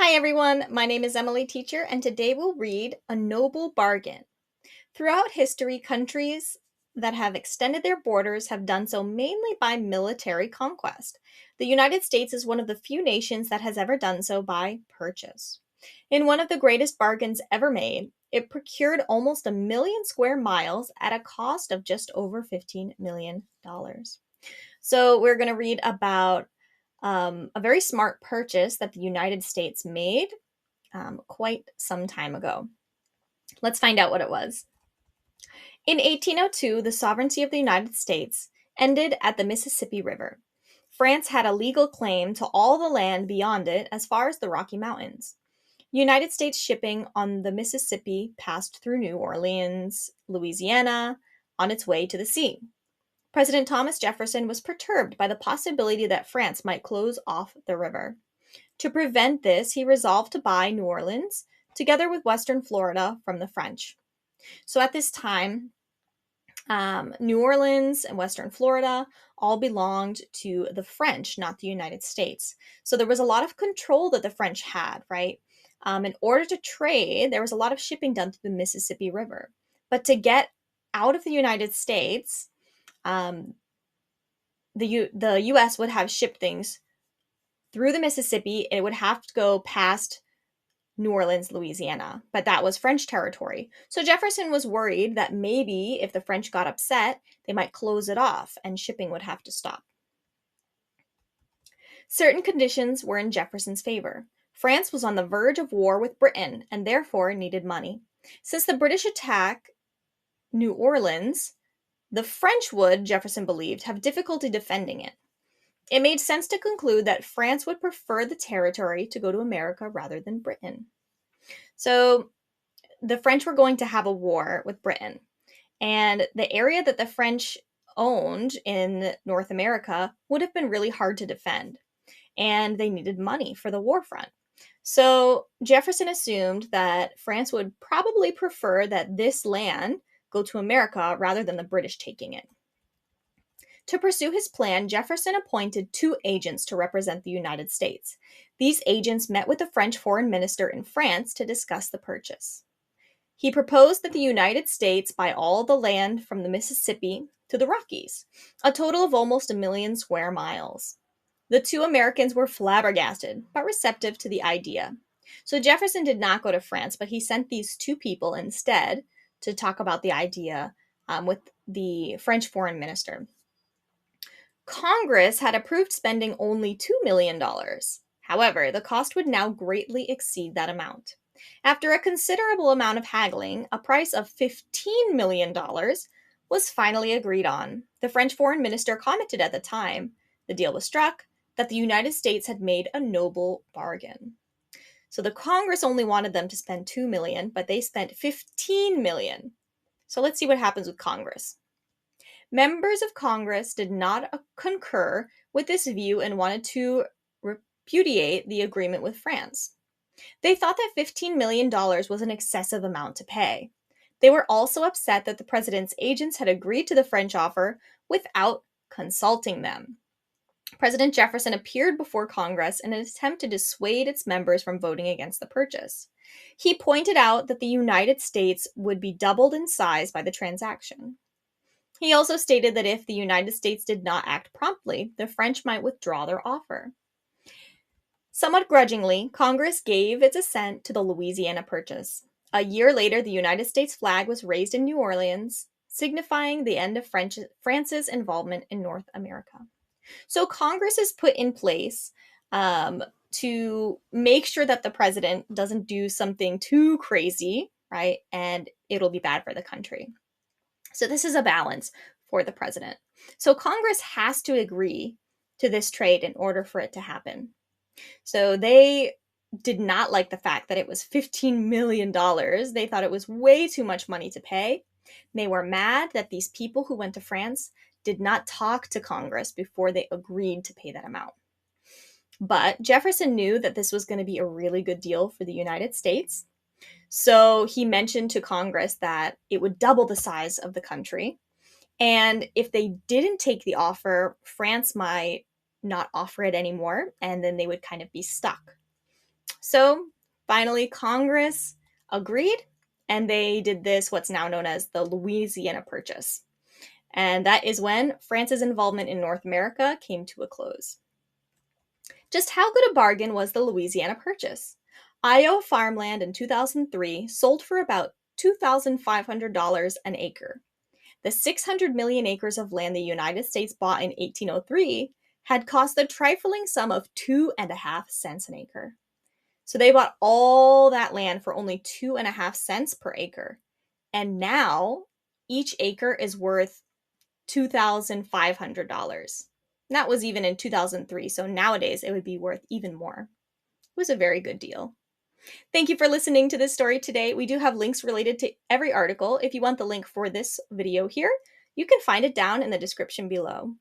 Hi everyone, my name is Emily Teacher, and today we'll read A Noble Bargain. Throughout history, countries that have extended their borders have done so mainly by military conquest. The United States is one of the few nations that has ever done so by purchase. In one of the greatest bargains ever made, it procured almost 1 million square miles at a cost of just over $15 million. So, we're going to read about a very smart purchase that the United States made quite some time ago. Let's find out what it was. In 1802, the sovereignty of the United States ended at the Mississippi River. France had a legal claim to all the land beyond it as far as the Rocky Mountains. United States shipping on the Mississippi passed through New Orleans, Louisiana, on its way to the sea. President Thomas Jefferson was perturbed by the possibility that France might close off the river. To prevent this, he resolved to buy New Orleans, together with Western Florida, from the French. So at this time, New Orleans and Western Florida all belonged to the French, not the United States. So there was a lot of control that the French had, right? In order to trade, there was a lot of shipping done through the Mississippi River. But to get out of the United States, um, the U.S. would have shipped things through the Mississippi. It would have to go past New Orleans, Louisiana, but that was French territory. So Jefferson was worried that maybe if the French got upset, they might close it off and shipping would have to stop. Certain conditions were in Jefferson's favor. France was on the verge of war with Britain and therefore needed money. Since the British attack New Orleans, the French would, Jefferson believed, have difficulty defending it. It made sense to conclude that France would prefer the territory to go to America rather than Britain. So the French were going to have a war with Britain, and the area that the French owned in North America would have been really hard to defend, and they needed money for the war front. So Jefferson assumed that France would probably prefer that this land go to America rather than the British taking it. To pursue his plan, Jefferson appointed 2 agents to represent the United States. These agents met with the French foreign minister in France to discuss the purchase. He proposed that the United States buy all the land from the Mississippi to the Rockies, a total of almost 1 million square miles. The 2 Americans were flabbergasted, but receptive to the idea. So Jefferson did not go to France, but he sent these 2 people instead to talk about the idea with the French foreign minister. Congress had approved spending only $2 million. However, the cost would now greatly exceed that amount. After a considerable amount of haggling, a price of $15 million was finally agreed on. The French foreign minister commented at the time the deal was struck that the United States had made a noble bargain. So the Congress only wanted them to spend $2 million, but they spent $15 million. So let's see what happens with Congress. Members of Congress did not concur with this view and wanted to repudiate the agreement with France. They thought that $15 million was an excessive amount to pay. They were also upset that the president's agents had agreed to the French offer without consulting them. President Jefferson appeared before Congress in an attempt to dissuade its members from voting against the purchase. He pointed out that the United States would be doubled in size by the transaction. He also stated that if the United States did not act promptly, the French might withdraw their offer. Somewhat grudgingly, Congress gave its assent to the Louisiana Purchase. A year later, the United States flag was raised in New Orleans, signifying the end of France's involvement in North America. So Congress is put in place to make sure that the president doesn't do something too crazy, right? And it'll be bad for the country. So this is a balance for the president. So Congress has to agree to this trade in order for it to happen. So they did not like the fact that it was $15 million. They thought it was way too much money to pay. They were mad that these people who went to France did not talk to Congress before they agreed to pay that amount. But Jefferson knew that this was going to be a really good deal for the United States. So he mentioned to Congress that it would double the size of the country. And if they didn't take the offer, France might not offer it anymore, and then they would kind of be stuck. So finally, Congress agreed, and they did this, what's now known as the Louisiana Purchase. And that is when France's involvement in North America came to a close. Just how good a bargain was the Louisiana Purchase? Iowa farmland in 2003 sold for about $2,500 an acre. The 600 million acres of land the United States bought in 1803 had cost the trifling sum of 2.5 cents an acre. So they bought all that land for only 2.5 cents per acre. And now each acre is worth $2,500. That was even in 2003, so nowadays it would be worth even more. It was a very good deal. Thank you for listening to this story today. We do have links related to every article. If you want the link for this video here, you can find it down in the description below.